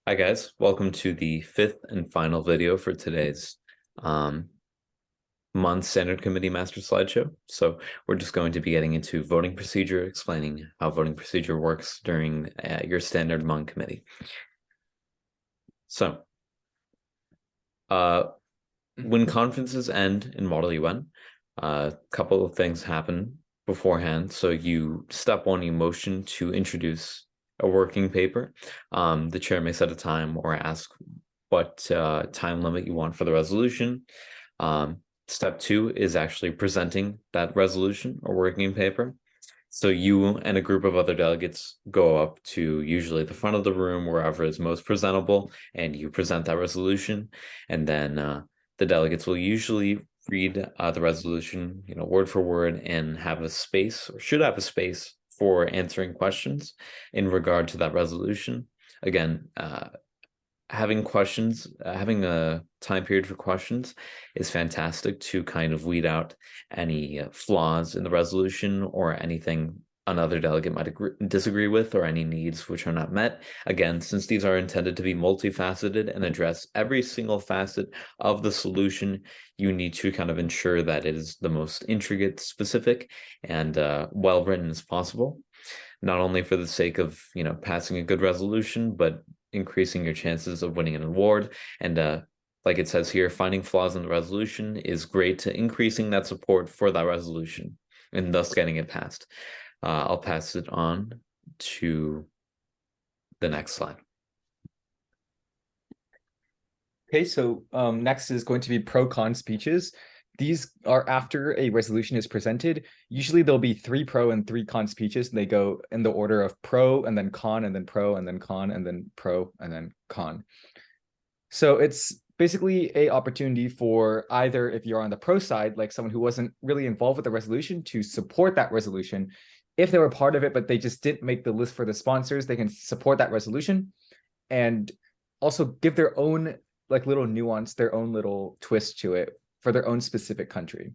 Hi guys, welcome to the fifth and final video for today's um, month standard committee master slideshow. So we're just going to be getting into voting procedure, explaining how voting procedure works during your standard month committee. So when conferences end in Model UN, a couple of things happen beforehand. So step one, you motion to introduce a working paper. The chair may set a time or ask what time limit you want for the resolution. Step two is actually presenting that resolution or working paper. So you and a group of other delegates go up to usually the front of the room, wherever is most presentable, and you present that resolution. And then the delegates will usually read the resolution, word for word, and have a space, or should have a space, for answering questions in regard to that resolution. Again, having questions, having a time period for questions is fantastic to kind of weed out any flaws in the resolution or anything another delegate might disagree with, or any needs which are not met. Again, since these are intended to be multifaceted and address every single facet of the solution, you need to kind of ensure that it is the most intricate, specific, and well written as possible. Not only for the sake of passing a good resolution, but increasing your chances of winning an award. And like it says here, finding flaws in the resolution is great to increasing that support for that resolution and thus getting it passed. I'll pass it on to the next slide. Okay, so next is going to be pro-con speeches. These are after a resolution is presented. Usually there'll be 3 pro and 3 con speeches. And they go in the order of pro and then con and then pro and then con and then pro and then con. So it's basically a opportunity for either, if you're on the pro side, like someone who wasn't really involved with the resolution, to support that resolution. If they were part of it, but they just didn't make the list for the sponsors, they can support that resolution and also give their own little nuance, their own little twist to it for their own specific country.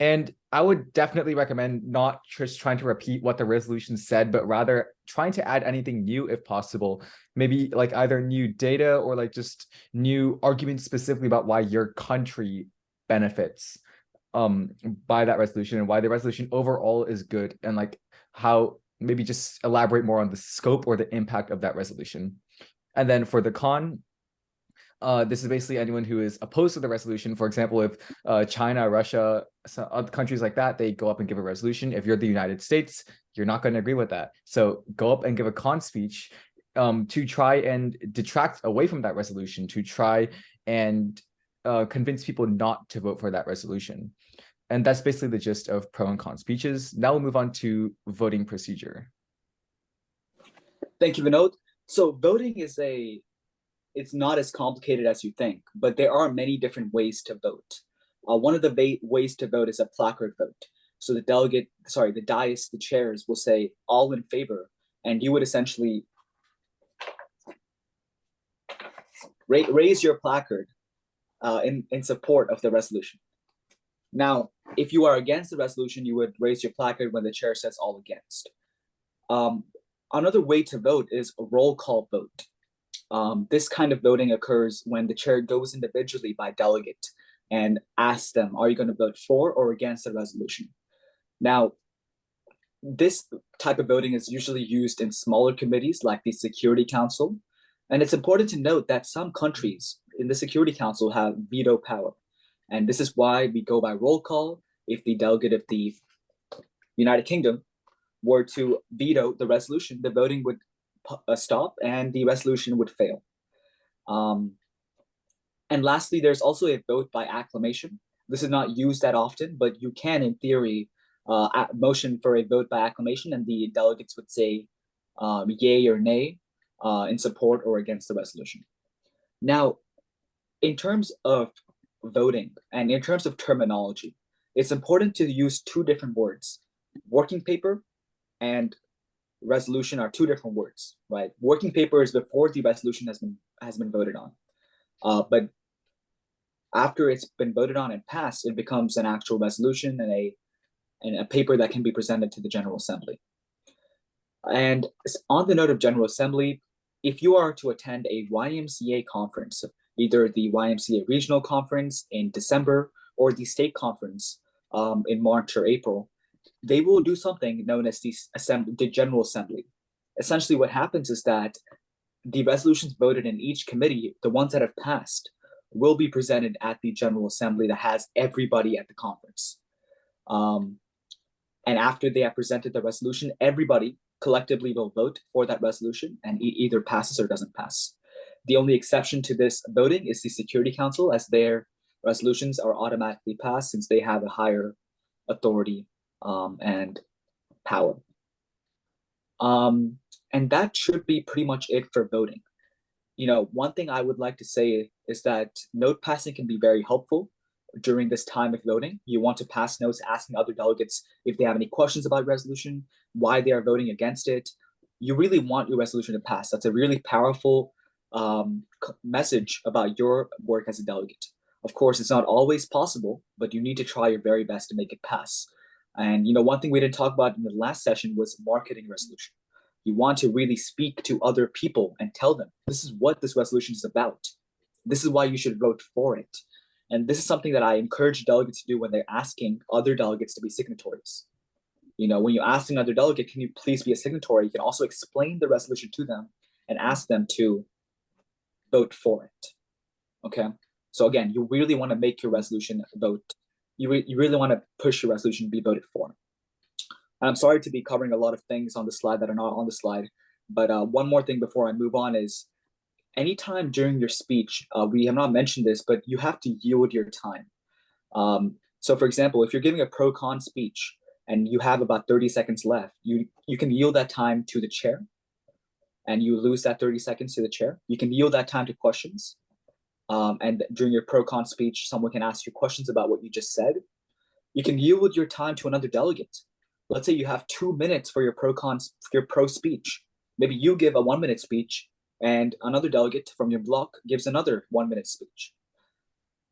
And I would definitely recommend not just trying to repeat what the resolution said, but rather trying to add anything new if possible. Maybe either new data or just new arguments specifically about why your country benefits by that resolution and why the resolution overall is good, and how maybe just elaborate more on the scope or the impact of that resolution. And then for the con, this is basically anyone who is opposed to the resolution. For example, if China, Russia, some other countries like that, they go up and give a resolution. If you're the United States, you're not going to agree with that. So go up and give a con speech to try and detract away from that resolution, to try and convince people not to vote for that resolution. And that's basically the gist of pro and con speeches. Now we'll move on to voting procedure. Thank you, Vinod. So voting it's not as complicated as you think, but there are many different ways to vote. One of the ways to vote is a placard vote. So the dais, the chairs will say all in favor, and you would essentially raise your placard in support of the resolution. Now, if you are against the resolution, you would raise your placard when the chair says all against. Another way to vote is a roll call vote. This kind of voting occurs when the chair goes individually by delegate and asks them, are you going to vote for or against the resolution? Now, this type of voting is usually used in smaller committees like the Security Council. And it's important to note that some countries in the Security Council have veto power. And this is why we go by roll call. If the delegate of the United Kingdom were to veto the resolution, the voting would stop and the resolution would fail. And lastly, there's also a vote by acclamation. This is not used that often, but you can, in theory, motion for a vote by acclamation, and the delegates would say yay or nay in support or against the resolution. Now, in terms of voting and in terms of terminology, it's important to use 2 different words. Working paper and resolution are 2 different words, right? Working paper is before the resolution has been voted on, but after it's been voted on and passed, it becomes an actual resolution and a paper that can be presented to the General Assembly. And on the note of General Assembly, if you are to attend a YMCA conference, either the YMCA regional conference in December or the state conference in March or April, they will do something known as the General Assembly. Essentially, what happens is that the resolutions voted in each committee, the ones that have passed, will be presented at the General Assembly that has everybody at the conference. And after they have presented the resolution, everybody collectively will vote for that resolution and either passes or doesn't pass. The only exception to this voting is the Security Council, as their resolutions are automatically passed since they have a higher authority and power. And that should be pretty much it for voting. You know, one thing I would like to say is that note passing can be very helpful during this time of voting. You want to pass notes asking other delegates if they have any questions about resolution, why they are voting against it. You really want your resolution to pass. That's a really powerful message about your work as a delegate. Of course, it's not always possible, but you need to try your very best to make it pass. And you know, one thing we didn't talk about in the last session was marketing resolution. You want to really speak to other people and tell them, this is what this resolution is about. This is why you should vote for it. And this is something that I encourage delegates to do when they're asking other delegates to be signatories. You know, when you ask another delegate, can you please be a signatory? You can also explain the resolution to them and ask them to vote for it. Okay. So again, you really want to make your resolution vote. You really want to push your resolution to be voted for. And I'm sorry to be covering a lot of things on the slide that are not on the slide, but one more thing before I move on is anytime during your speech, we have not mentioned this, but you have to yield your time. So for example, if you're giving a pro-con speech and you have about 30 seconds left, you can yield that time to the chair and you lose that 30 seconds to the chair. You can yield that time to questions. And during your pro-con speech, someone can ask you questions about what you just said. You can yield your time to another delegate. Let's say you have 2 minutes for your pro speech. Maybe you give a 1-minute speech and another delegate from your block gives another 1-minute speech.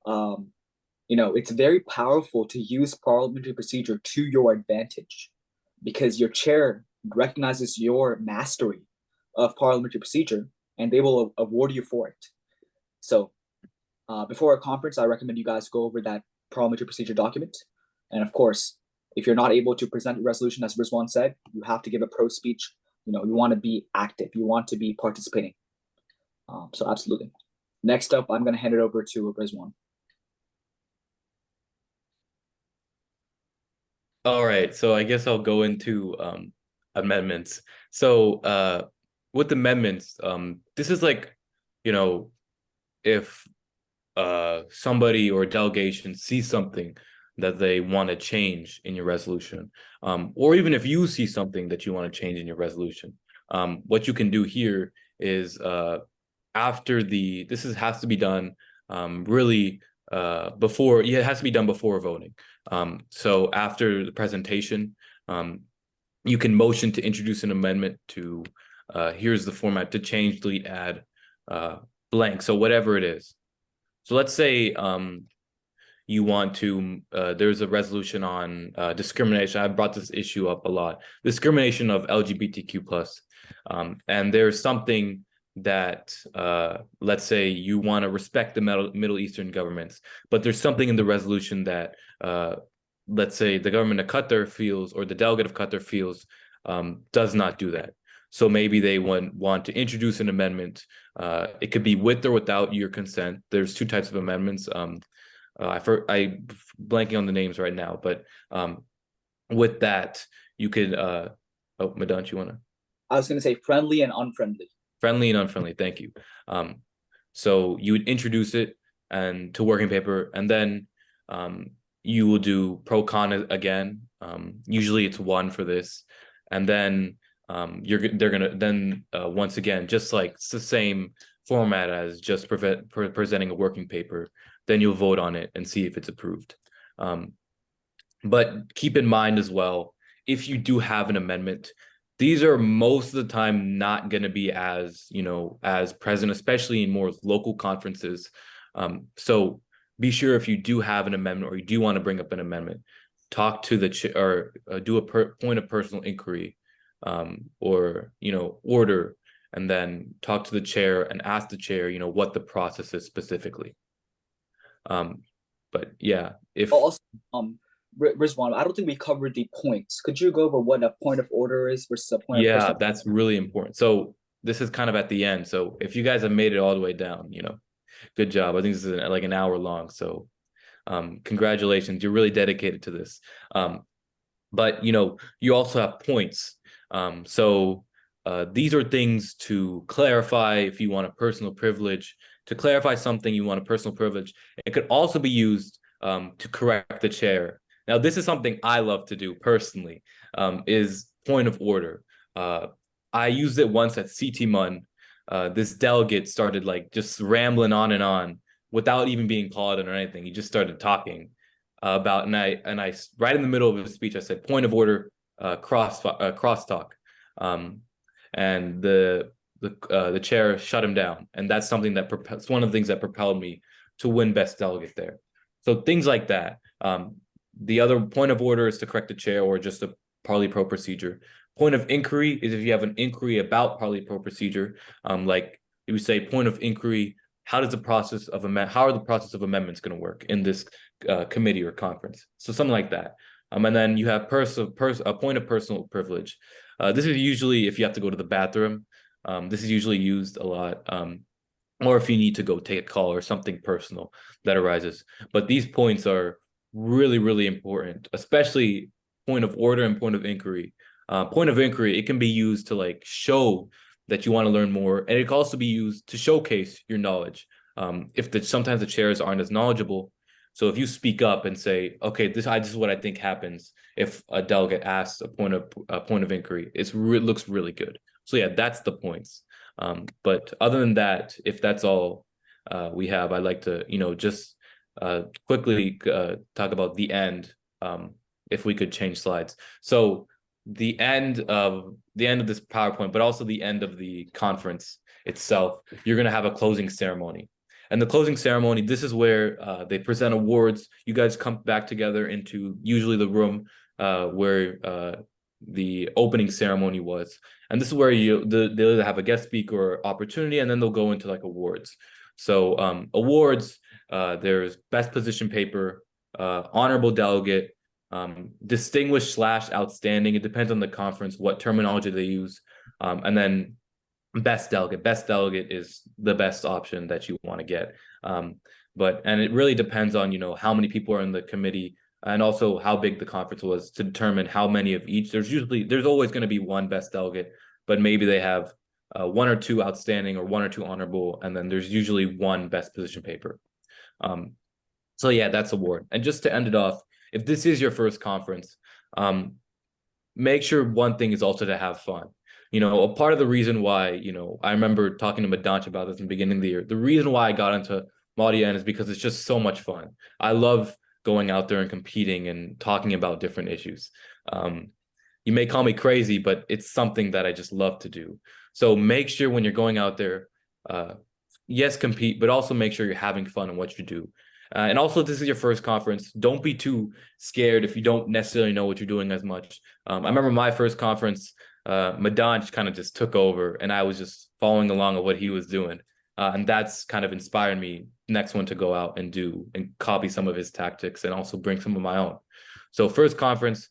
You know, it's very powerful to use parliamentary procedure to your advantage because your chair recognizes your mastery of parliamentary procedure and they will award you for it. So before a conference, I recommend you guys go over that parliamentary procedure document. And of course, if you're not able to present a resolution, as Rizwan said, you have to give a pro speech. You know, you want to be active. You want to be participating. So absolutely. Next up, I'm going to hand it over to Rizwan. All right, so I guess I'll go into amendments. So with amendments, this is like, you know, if somebody or a delegation sees something that they want to change in your resolution, or even if you see something that you want to change in your resolution, what you can do here is after this has to be done really before, it has to be done before voting. So after the presentation, you can motion to introduce an amendment to here's the format to change, delete, add, blank. So whatever it is. So let's say you want to, there's a resolution on discrimination. I brought this issue up a lot. Discrimination of LGBTQ plus. And there's something that, let's say you want to respect the Middle Eastern governments, but there's something in the resolution that, let's say the government of Qatar feels, or the delegate of Qatar feels, does not do that. So maybe they want to introduce an amendment. It could be with or without your consent. There's 2 types of amendments. I'm blanking on the names right now, but with that, you could, oh, Madant, you want to? I was going to say friendly and unfriendly. Friendly and unfriendly, thank you. So you would introduce it and to working paper, and then you will do pro-con again. Usually it's 1 for this, and then they're gonna then once again, just like it's the same format as just presenting a working paper. Then you'll vote on it and see if it's approved. But keep in mind as well, if you do have an amendment, these are most of the time not going to be as, you know, as present, especially in more local conferences. So be sure if you do have an amendment or you do want to bring up an amendment, talk to the chair or do a point of personal inquiry, or, you know, order and then talk to the chair and ask the chair, what the process is specifically. But yeah, if Also, Rizwan, I don't think we covered the points. Could you go over what a point of order is versus a point of yeah, personal? that's really important. So this is kind of at the end. So if you guys have made it all the way down, good job. I think this is like an hour long. So congratulations, you're really dedicated to this. But you also have points. So these are things to clarify if you want a personal privilege, to clarify something you want a personal privilege. It could also be used to correct the chair. Now, this is something I love to do personally, is point of order. I used it once at CT Mun. This delegate started like just rambling on and on without even being called in or anything. He just started talking about, and I right in the middle of his speech, I said, point of order, crosstalk. And the chair shut him down. And that's something it's one of the things that propelled me to win best delegate there. So things like that. The other point of order is to correct the chair or just a Parley Pro procedure. Point of inquiry is if you have an inquiry about Parley Pro procedure, like you would say point of inquiry, how are the process of amendments going to work in this committee or conference? So something like that. And then you have a point of personal privilege. This is usually if you have to go to the bathroom. This is usually used a lot, or if you need to go take a call or something personal that arises. But these points are really, really important, especially point of order and point of inquiry. Point of inquiry, it can be used to like show that you want to learn more, and it can also be used to showcase your knowledge. Sometimes the chairs aren't as knowledgeable, so if you speak up and say, "Okay, this is what I think happens," if a delegate asks a point of inquiry, it looks really good. So yeah, that's the points. But other than that, if that's all we have, I'd like to just quickly talk about the end. If we could change slides. So the end of this PowerPoint, but also the end of the conference itself, you're going to have a closing ceremony. And the closing ceremony, this is where they present awards. You guys come back together into usually the room where the opening ceremony was. And this is where they'll either have a guest speaker or opportunity, and then they'll go into like awards. So awards, there's best position paper, honorable delegate, distinguished / outstanding. It depends on the conference, what terminology they use. And then best delegate. Best delegate is the best option that you want to get. And it really depends on, how many people are in the committee and also how big the conference was to determine how many of each. There's always going to be one best delegate, but maybe they have one or two outstanding or one or two honorable, and then there's usually one best position paper. So yeah, that's award. And just to end it off, if this is your first conference, make sure one thing is also to have fun. A part of the reason why, I remember talking to Madanch about this in the beginning of the year. The reason why I got into Model UN is because it's just so much fun. I love going out there and competing and talking about different issues. You may call me crazy, but it's something that I just love to do. So make sure when you're going out there, yes, compete, but also make sure you're having fun in what you do. And also, if this is your first conference, don't be too scared if you don't necessarily know what you're doing as much. I remember my first conference, Madanch kind of just took over, and I was just following along with what he was doing. And that's kind of inspired me next one to go out and do and copy some of his tactics and also bring some of my own. So first conference,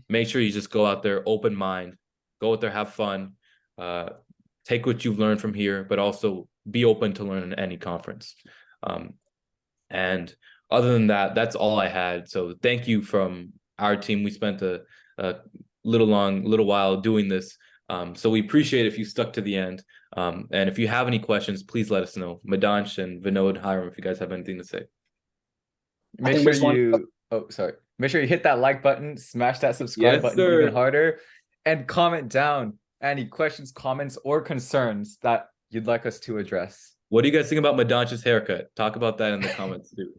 make sure you just go out there, open mind, go out there, have fun, take what you've learned from here, but also be open to learn in any conference. And other than that, that's all I had. So thank you from our team. We spent a little while doing this. So we appreciate if you stuck to the end. And if you have any questions, please let us know. Madanch and Vinod, Hiram, if you guys have anything to say. Make sure you hit that like button, smash that subscribe button even harder, and comment down any questions, comments, or concerns that you'd like us to address. What do you guys think about Madanch's haircut? Talk about that in the comments too.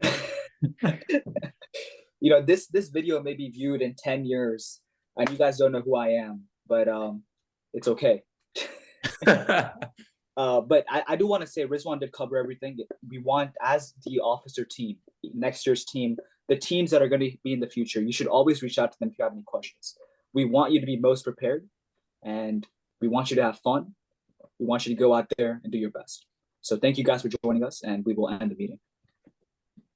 This video may be viewed in 10 years and you guys don't know who I am, but it's okay. But I do want to say Rizwan did cover everything. We want, as the officer team, next year's team, the teams that are going to be in the future, you should always reach out to them if you have any questions. We want you to be most prepared, and we want you to have fun. We want you to go out there and do your best. So thank you guys for joining us, and we will end the meeting.